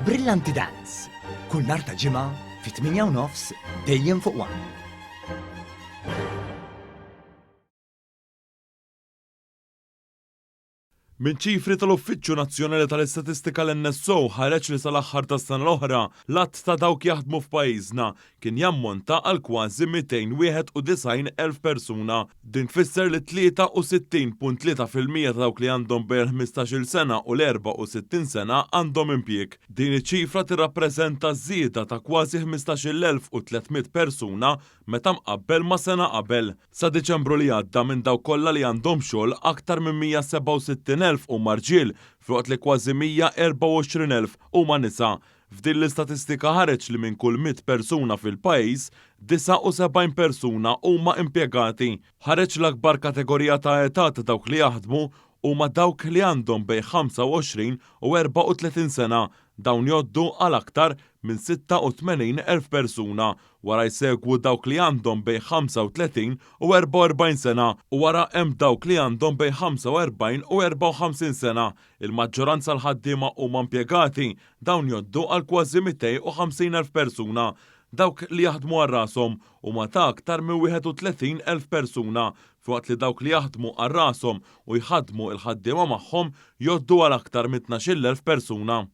Brillanti Dance. Kull nhar ta' ġimgħa fi 8:30 dejjem fuq One. Min ċifri tal-Uffiċċju Nazzjonali tal-Istatistika l-NSO ħareġ li sal-aħħar tas-sena l-oħra l-att ta' dawk jaħdmu f'pajjiżna kien jammonta għal kważi 291,000 persuna. Din tfisser li 63.3% ta' dawk li għandhom bejn 15-il sena u l-64 sena għandhom impjieg. Din iċ-ċifra tirrappreżenta żieda ta' kważi 15,300 persuna meta mqabbel ma' sena qabel. Sa Diċembru li għadda minn dawk kollha li għandhom xogħol aktar minn 167,000 huma rġiel f'waqt li kważi 124,000 huma nisa. F'din l-istatistika ħareġ li minn kull 100 persuna fil-pajjiż 79 persuna huma impjegati. Ħareġ l-akbar kategorija ta' età ta' dawk li jaħdmu huma dawk li għandhom bejn 25 u 34 sena. Dawn jgħoddu għal aktar minn 86,000 persuna, wara jsegwu dawk li għandhom bejn 35 u 44 sena u wara hemm dawk li għandhom bejn 45 u 54 sena. Il-maġġoranza l-ħaddiema huma impjegati, dawn jgħoddu għal kważi 250,000 persuna. Dawk li jaħdmu għal rashom huma ta' aktar minn 31,000 persuna, f'waqt li dawk li jaħdmu għal rashom u jħaddmu l-ħaddiema magħhom jgħoddu għal aktar minn 12,000 persuna.